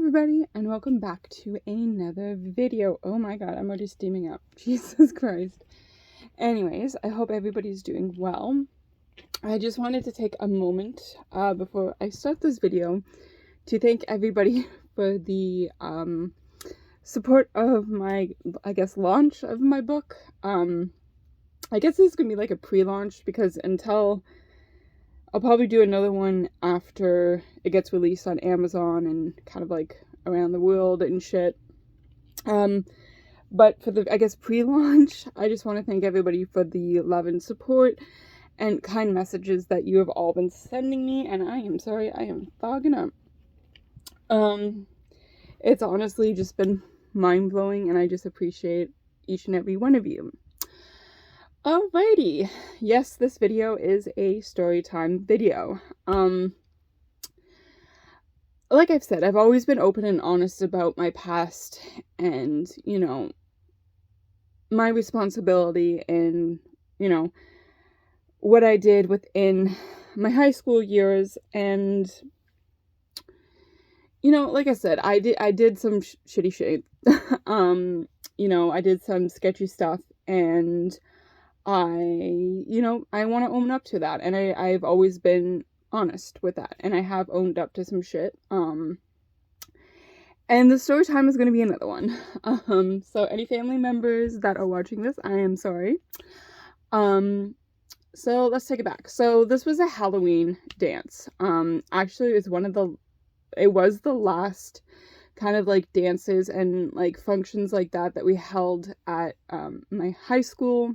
everybody, and welcome back to another video. Oh my god, I'm already steaming up. Jesus Christ. Anyways, I hope everybody's doing well. I just wanted to take a moment before I start this video to thank everybody for the support of my, launch of my book. I guess this is gonna be like a pre-launch because I'll probably do another one after it gets released on Amazon and kind of like around the world and shit. But for the, pre-launch, I just want to thank everybody for the love and support and kind messages that you have all been sending me. And I am sorry, I am fogging up. It's honestly just been mind-blowing, and I just appreciate each and every one of you. Alrighty, yes, this video is a story time video. Like I've said, I've always been open and honest about my past and, my responsibility and, what I did within my high school years. And, like I said, I did some shitty shit. I did some sketchy stuff, and I want to own up to that, and I've always been honest with that, and I have owned up to some shit, and the story time is going to be another one, so any family members that are watching this, I am sorry. So let's take it back. So this was a Halloween dance. Actually, it was the last kind of like dances and like functions like that we held at my high school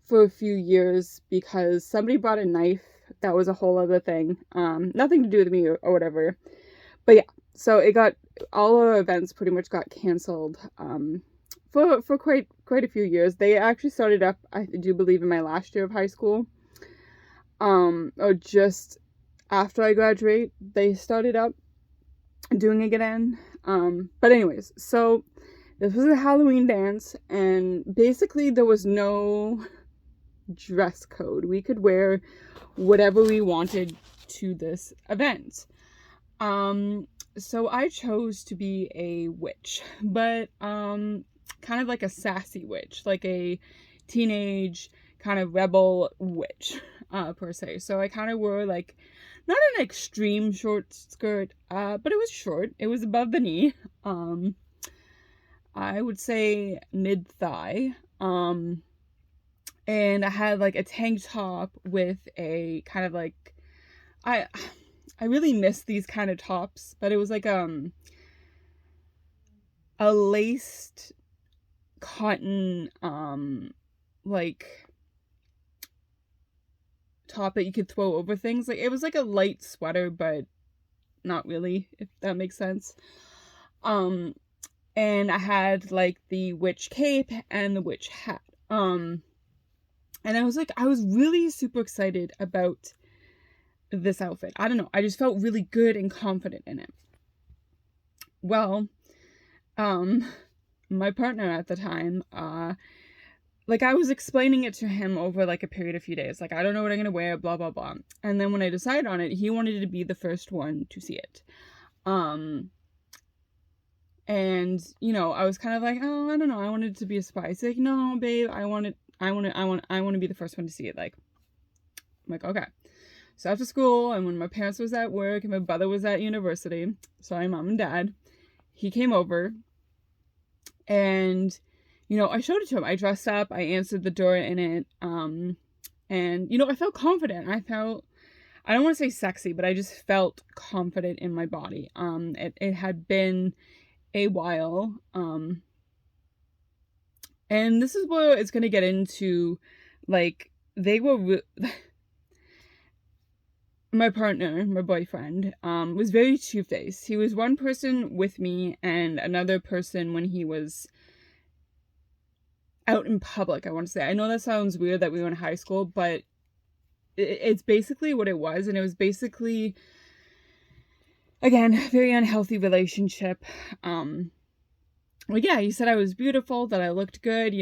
for a few years, because somebody brought a knife. That was a whole other thing. Nothing to do with me or whatever. But yeah, so all our events pretty much got canceled for quite a few years. They actually started up, I do believe, in my last year of high school. Or just after I graduate, they started up doing it again. But anyways, so this was a Halloween dance, and basically there was no dress code. We could wear whatever we wanted to this event. So I chose to be a witch, but kind of like a sassy witch, like a teenage kind of rebel witch, per se. So I kind of wore like not an extreme short skirt, but it was short. It was above the knee. I would say mid-thigh. And I had like a tank top with a kind of like, I really miss these kind of tops, but it was like a laced cotton like top that you could throw over things. Like it was like a light sweater, but not really, if that makes sense. And I had like the witch cape and the witch hat. And I was really super excited about this outfit. I don't know. I just felt really good and confident in it. Well, my partner at the time, I was explaining it to him over like a period of few days. Like, I don't know what I'm going to wear, blah, blah, blah. And then when I decided on it, he wanted to be the first one to see it. And, I was kind of like, oh, I don't know. I wanted it to be a surprise. He's like, no, babe, I want to be the first one to see it. Like, I'm like, okay. So after school, and when my parents was at work and my brother was at university, sorry, mom and dad, he came over, and, I showed it to him. I dressed up, I answered the door in it, and, I felt confident. I don't want to say sexy, but I just felt confident in my body. It had been a while, and this is where it's going to get into, like, my partner, my boyfriend, was very two-faced. He was one person with me and another person when he was out in public, I want to say. I know that sounds weird that we were in high school, but it's basically what it was. And it was basically, again, very unhealthy relationship. Yeah, he said I was beautiful, that I looked good,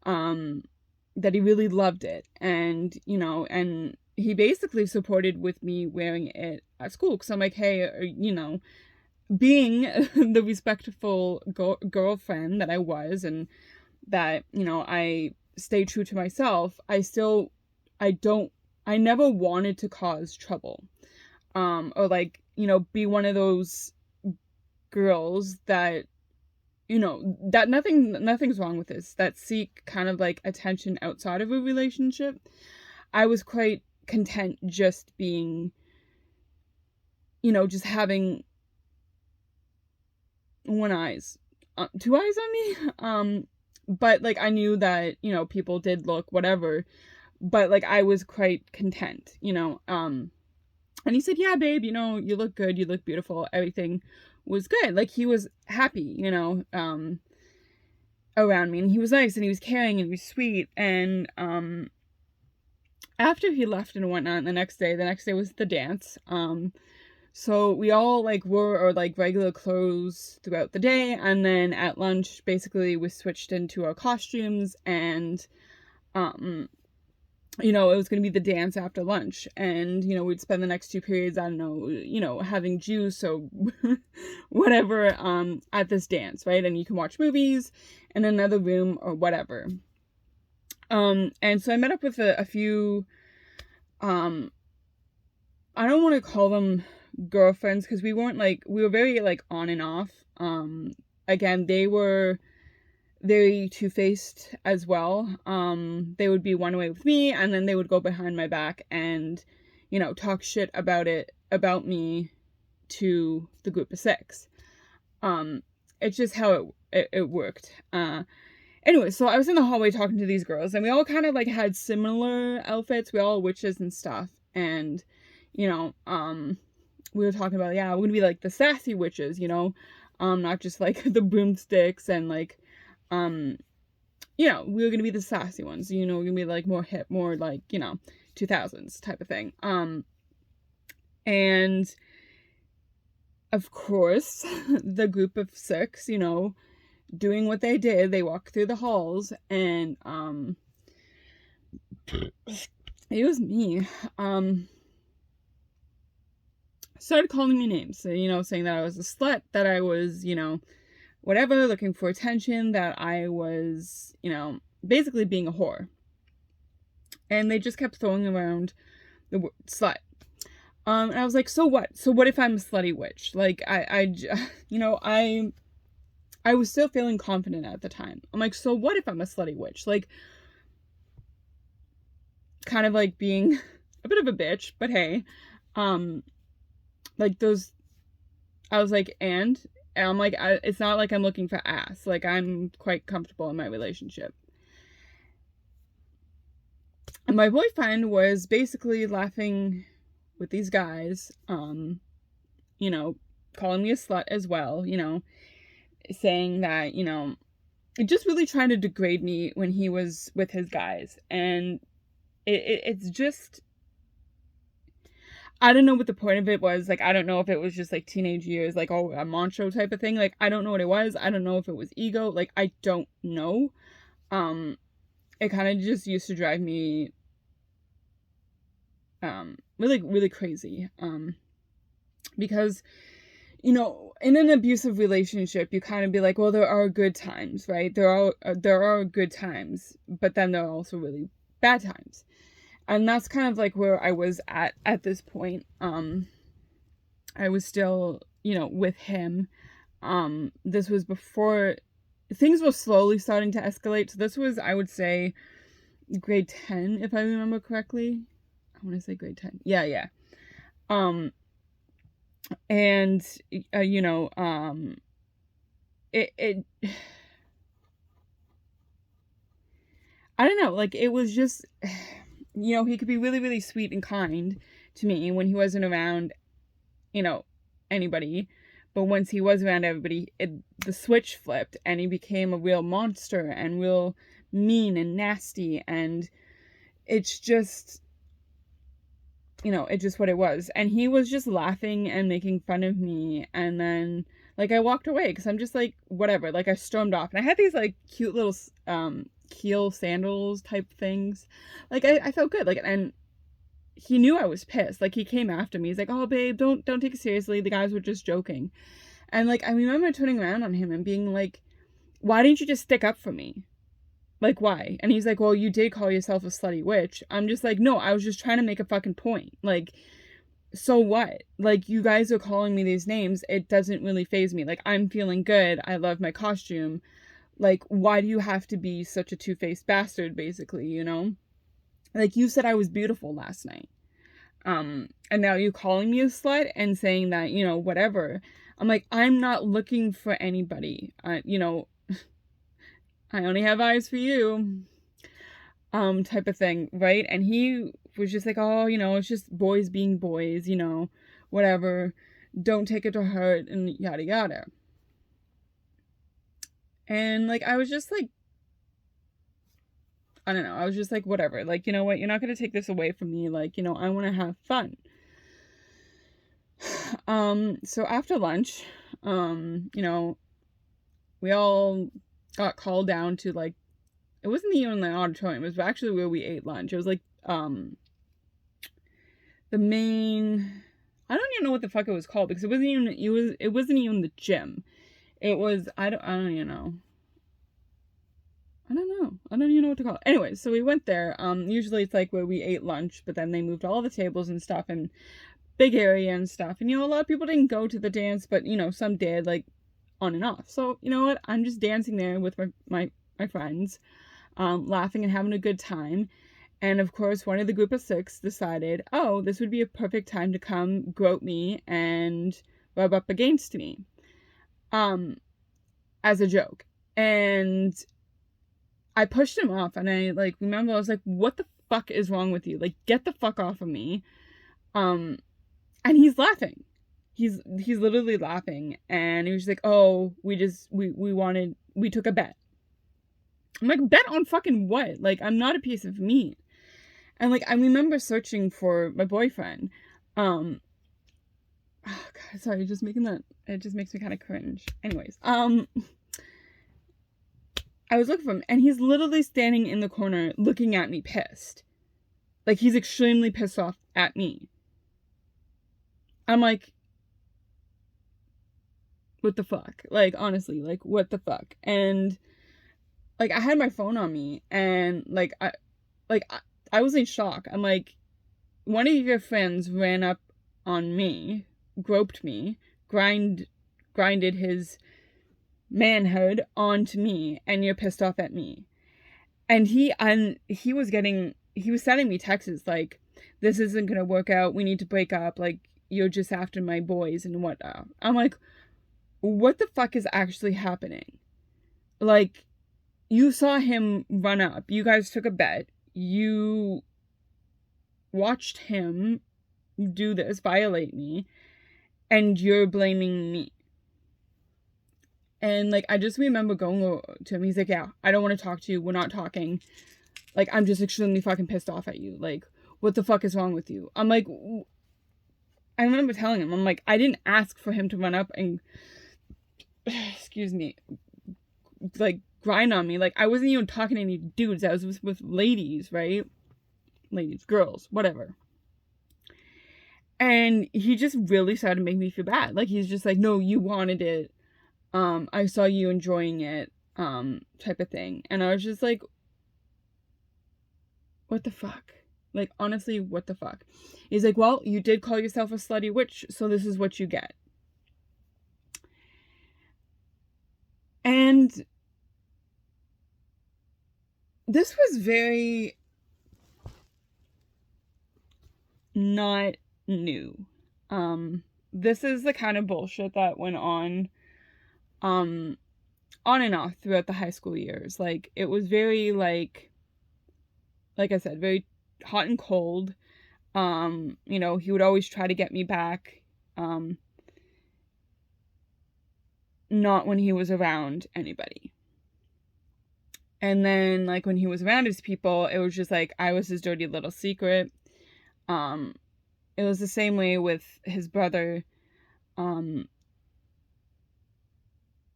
that he really loved it. And, and he basically supported with me wearing it at school. Because I'm like, hey, being the respectful girlfriend that I was, and that, I stay true to myself, I don't, I never wanted to cause trouble. Or like, be one of those girls that, that nothing's wrong with this, that seek kind of like attention outside of a relationship. I was quite content just being, just having two eyes on me. But like I knew that, people did look whatever, but like I was quite content, and he said, yeah, babe, you look good, you look beautiful, everything was good. Like he was happy, around me, and he was nice, and he was caring, and he was sweet. And after he left and whatnot, the next day was the dance. So we all like wore our like regular clothes throughout the day, and then at lunch basically we switched into our costumes, and it was going to be the dance after lunch, and we'd spend the next 2 periods, I don't know, having juice or whatever at this dance, right? And you can watch movies in another room or whatever. And so I met up with a few, I don't want to call them girlfriends, because we were very like on and off. Again, they were very two-faced as well. They would be one way with me, and then they would go behind my back and, talk shit about me to the group of 6. It's just how it worked. Anyway, so I was in the hallway talking to these girls, and we all kind of like had similar outfits. We all witches and stuff, and we were talking about, yeah, we're gonna be like the sassy witches, not just like the broomsticks and like, we were gonna be the sassy ones, we're gonna be like more hip, more like, 2000s type of thing. And of course, the group of 6, doing what they did, they walked through the halls, and it was me, started calling me names, so, saying that I was a slut, that I was, whatever, looking for attention, that I was, basically being a whore. And they just kept throwing around the word slut. And I was like, so what? So what if I'm a slutty witch? Like, I was still feeling confident at the time. I'm like, so what if I'm a slutty witch? Like, kind of like being a bit of a bitch, but hey, like those, I was like, and I'm like, it's not like I'm looking for ass. Like, I'm quite comfortable in my relationship. And my boyfriend was basically laughing with these guys, calling me a slut as well, saying that, just really trying to degrade me when he was with his guys. And it's just, I don't know what the point of it was. Like, I don't know if it was just like teenage years, like, oh, a macho type of thing. Like, I don't know what it was. I don't know if it was ego. Like, I don't know. It kind of just used to drive me really, really crazy. Because, in an abusive relationship, you kind of be like, well, there are good times, right? There are good times, but then there are also really bad times. And that's kind of like where I was at this point. I was still, with him. This was before things were slowly starting to escalate. So this was, I would say, grade 10, if I remember correctly. I want to say grade 10. Yeah. And, it I don't know, like, it was just, he could be really, really sweet and kind to me when he wasn't around, anybody. But once he was around everybody, the switch flipped, and he became a real monster and real mean and nasty. And it's just, it's just what it was. And he was just laughing and making fun of me. And then, like, I walked away because I'm just like, whatever. Like, I stormed off. And I had these, like, cute little heel sandals type things. Like, I felt good. Like, and he knew I was pissed. Like, he came after me. He's like, oh, babe, don't take it seriously. The guys were just joking. And, like, I remember turning around on him and being like, why didn't you just stick up for me? Like, why? And he's like, well, you did call yourself a slutty witch. I'm just like, no, I was just trying to make a fucking point. Like, so what? Like, you guys are calling me these names. It doesn't really faze me. Like, I'm feeling good. I love my costume. Like, why do you have to be such a two-faced bastard, basically, you know? Like, you said I was beautiful last night. And now you calling me a slut and saying that, you know, whatever. I'm like, I'm not looking for anybody. You know, I only have eyes for you. Type of thing, right? And he was just like, oh, you know, it's just boys being boys, you know, whatever. Don't take it to heart and yada yada. And, like, I was just like, I don't know. I was just like, whatever. Like, you know what? You're not going to take this away from me. Like, you know, I want to have fun. So after lunch, you know, we all got called down to, like, it wasn't even the auditorium. It was actually where we ate lunch. It was like, the main, I don't even know what the fuck it was called because it wasn't even the gym. It was, I don't even know. I don't even know what to call it. Anyway, so we went there. Usually it's like where we ate lunch, but then they moved all the tables and stuff and big area and stuff. And, you know, a lot of people didn't go to the dance, but, you know, some did, like, on and off. So, you know what? I'm just dancing there with my friends, laughing and having a good time. And, of course, one of the group of 6 decided, oh, this would be a perfect time to come grope me and rub up against me, as a joke. And I pushed him off, and I, like, remember I was like, what the fuck is wrong with you? Like, get the fuck off of me. And he's laughing. He's literally laughing, and he was like, oh, we took a bet. I'm like, bet on fucking what? Like, I'm not a piece of meat. And, like, I remember searching for my boyfriend. Oh god, sorry, just making that, it just makes me kind of cringe. Anyways, I was looking for him, and he's literally standing in the corner looking at me pissed. Like, he's extremely pissed off at me. I'm like, what the fuck? Like, honestly, like, what the fuck? And, like, I had my phone on me, and, like, I was in shock. I'm like, one of your friends ran up on me, groped me, grinded his manhood onto me, and you're pissed off at me. And he was sending me texts like, this isn't gonna work out, we need to break up, like, you're just after my boys and whatnot. I'm like, what the fuck is actually happening? Like, you saw him run up, you guys took a bet, you watched him do this, violate me, and you're blaming me. And, like, I just remember going to him. He's like, yeah, I don't want to talk to you. We're not talking. Like, I'm just extremely fucking pissed off at you. Like, what the fuck is wrong with you? I'm like, I remember telling him, I'm like, I didn't ask for him to run up and, excuse me, like, grind on me. Like, I wasn't even talking to any dudes. I was with ladies, right? Ladies, girls, whatever. And he just really started to make me feel bad. Like, he's just like, no, you wanted it. I saw you enjoying it, type of thing. And I was just like, what the fuck? Like, honestly, what the fuck? He's like, well, you did call yourself a slutty witch, so this is what you get. And this was very not new. This is the kind of bullshit that went on and off throughout the high school years. Like, it was very, like I said, very hot and cold. You know, he would always try to get me back. Not when he was around anybody. And then, like, when he was around his people, it was just like, I was his dirty little secret. It was the same way with his brother. And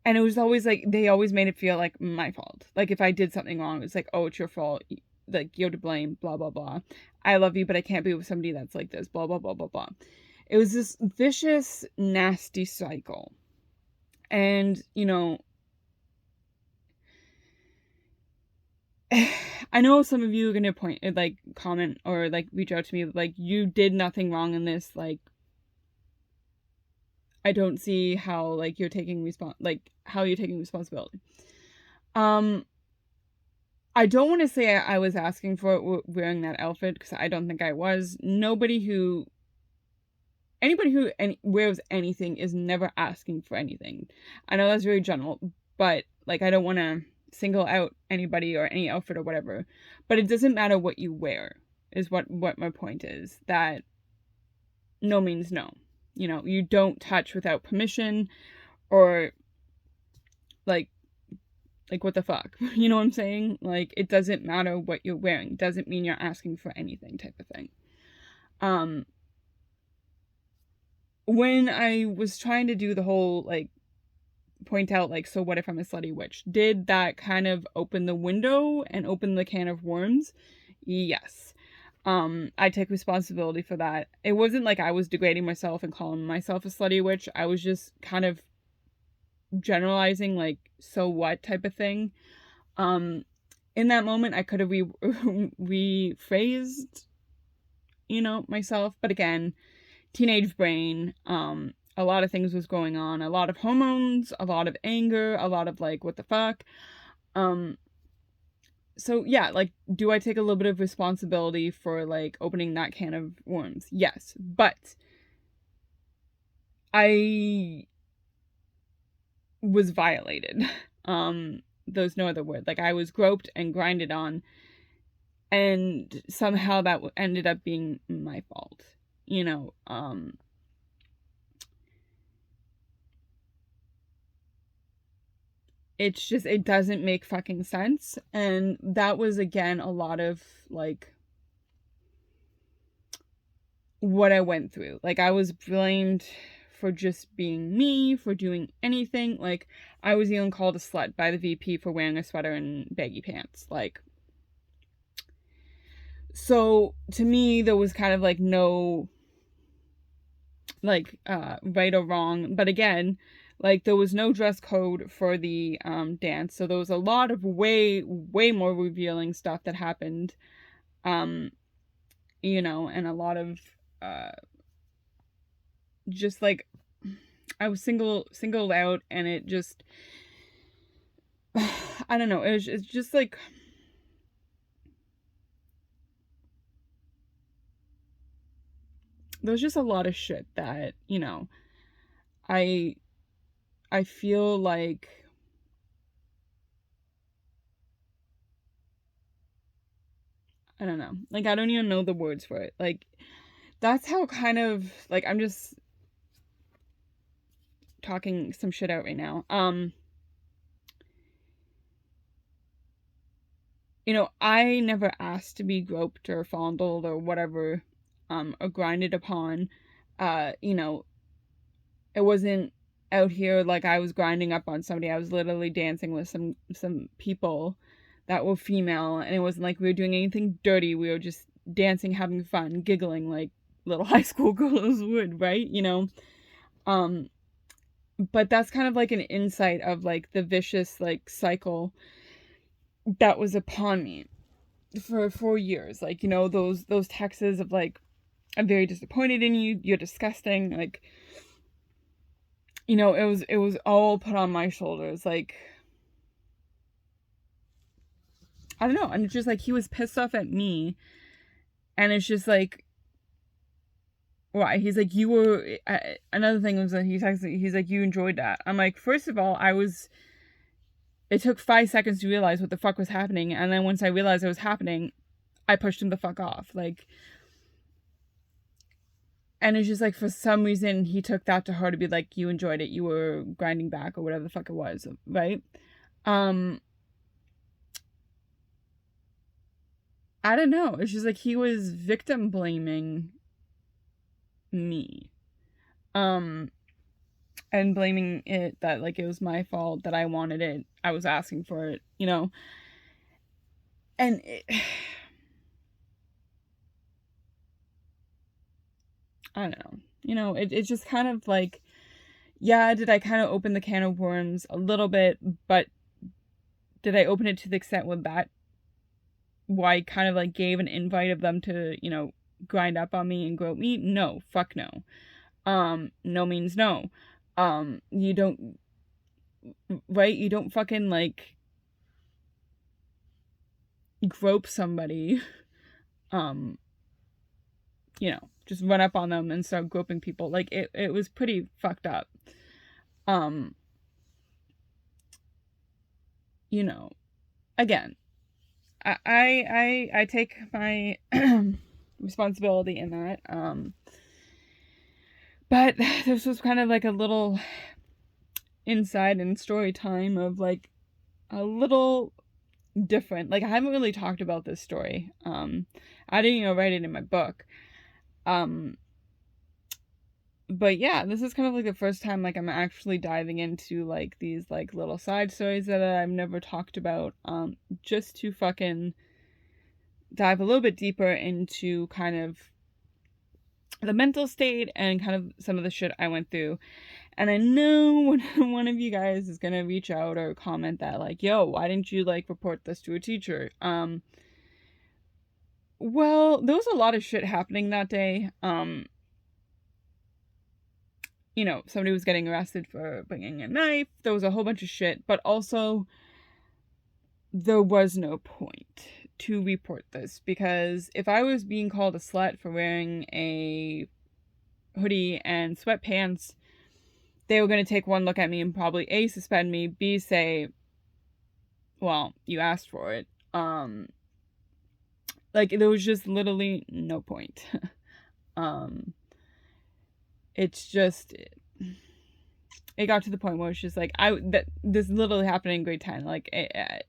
it was always like, they always made it feel like my fault. Like, if I did something wrong, it's like, oh, it's your fault. Like, you're to blame, blah, blah, blah. I love you, but I can't be with somebody that's like this, blah, blah, blah, blah, blah. It was this vicious, nasty cycle. And, I know some of you are gonna comment or like reach out to me like, you did nothing wrong in this. Like, I don't see how like you're taking responsibility. I don't want to say I was asking for it wearing that outfit, because I don't think I was. Anybody who wears anything is never asking for anything. I know that's very general, but like, I don't want to single out anybody or any outfit or whatever. But it doesn't matter what you wear, is what my point is. That no means no. You don't touch without permission, or like what the fuck? You know what I'm saying? Like, it doesn't matter what you're wearing. Doesn't mean you're asking for anything, type of thing. When I was trying to do the whole, like, point out, like, so what if I'm a slutty witch? Did that kind of open the window and open the can of worms? Yes. I take responsibility for that. It wasn't like I was degrading myself and calling myself a slutty witch. I was just kind of generalizing, like, so what type of thing. In that moment, I could have rephrased, myself. But again, teenage brain, a lot of things was going on, a lot of hormones, a lot of anger, a lot of like, what the fuck. So yeah, like, do I take a little bit of responsibility for like opening that can of worms? Yes, but I was violated. There's no other word. Like, I was groped and grinded on, and somehow that ended up being my fault. It's just, it doesn't make fucking sense. And that was, again, a lot of like what I went through. Like, I was blamed for just being me, for doing anything. Like, I was even called a slut by the VP for wearing a sweater and baggy pants. Like, so to me, there was kind of like no like right or wrong. But again, like, there was no dress code for the dance, so there was a lot of way more revealing stuff that happened, and a lot of just like, I was singled out, and it just I don't know, it's just like, there's just a lot of shit that I feel like, I don't know, like, I don't even know the words for it. Like, that's how kind of like, I'm just talking some shit out right now. I never asked to be groped or fondled or whatever, or grinded upon. It wasn't out here like I was grinding up on somebody. I was literally dancing with some people that were female, and it wasn't like we were doing anything dirty. We were just dancing, having fun, giggling like little high school girls would, right? But that's kind of like an insight of like the vicious like cycle that was upon me for 4 years. Like, those texts of like, I'm very disappointed in you, you're disgusting. Like, it was all put on my shoulders. Like, I don't know. And it's just like, he was pissed off at me. And it's just like, why? He's like, you were, another thing was that he texted, he's like, you enjoyed that. I'm like, first of all, it took 5 seconds to realize what the fuck was happening. And then once I realized it was happening, I pushed him the fuck off. Like, and it's just like, for some reason, he took that to her to be like, you enjoyed it, you were grinding back, or whatever the fuck it was, right? I don't know. It's just like, he was victim blaming me. And blaming it that like it was my fault, that I wanted it, I was asking for it, And I don't know. It's just kind of like, yeah, did I kind of open the can of worms a little bit, but did I open it to the extent with that? Why I kind of like gave an invite of them to, grind up on me and grope me? No, fuck no. No means no. You don't, right? You don't fucking like grope somebody, um, just run up on them and start groping people. Like it was pretty fucked up. Um, Again, I take my responsibility in that. But this was kind of like a little inside and story time of like a little different. Like I haven't really talked about this story. I didn't write it in my book. But yeah, this is kind of like the first time like I'm actually diving into like these like little side stories that I've never talked about, just to fucking dive a little bit deeper into kind of the mental state and kind of some of the shit I went through. And I know one of you guys is gonna reach out or comment that like, yo, why didn't you like report this to a teacher? Well, there was a lot of shit happening that day. Somebody was getting arrested for bringing a knife. There was a whole bunch of shit, but also there was no point to report this, because if I was being called a slut for wearing a hoodie and sweatpants, they were going to take one look at me and probably A, suspend me, B, say, well, you asked for it. Like there was just literally no point. It's just, it got to the point where it's just like, this literally happened in grade 10. Like, it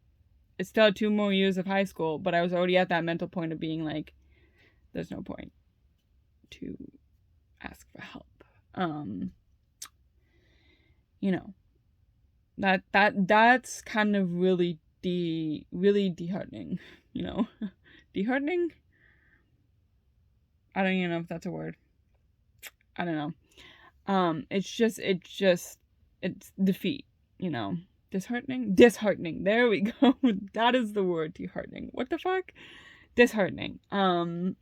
still had 2 more years of high school, but I was already at that mental point of being like, there's no point to ask for help. That's kind of really disheartening, Disheartening? I don't even know if that's a word. I don't know. It's defeat, Disheartening. There we go. That is the word, disheartening. What the fuck? Disheartening. There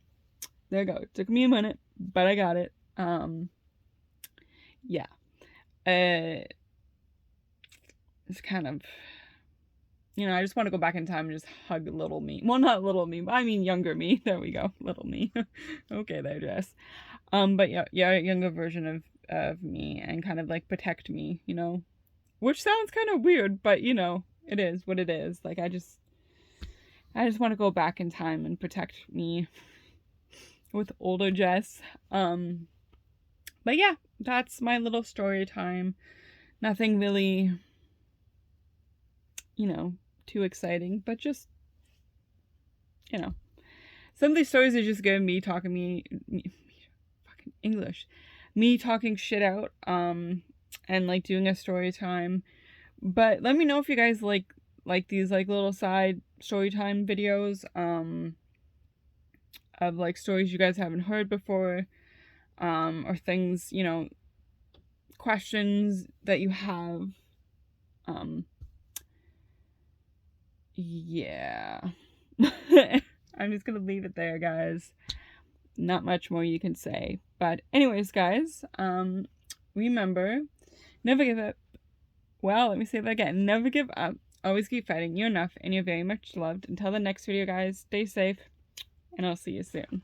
you go. It took me a minute, but I got it. Yeah. It's kind of, I just want to go back in time and just hug little me. Well, not little me, but I mean younger me. There we go. Little me. Okay, there, Jess. But yeah, a younger version of me, and kind of like protect me, which sounds kind of weird, but it is what it is. Like I just want to go back in time and protect me with older Jess. But yeah, that's my little story time. Nothing really, too exciting, but just, some of these stories are just good. Me talking fucking English, me talking shit out, and like doing a story time. But let me know if you guys like these like little side story time videos, of like stories you guys haven't heard before, or things, questions that you have. Yeah. I'm just gonna leave it there, guys. Not much more you can say. But anyways, guys, remember, never give up. Well, let me say that again. Never give up. Always keep fighting. You're enough, and you're very much loved. Until the next video, guys, stay safe, and I'll see you soon.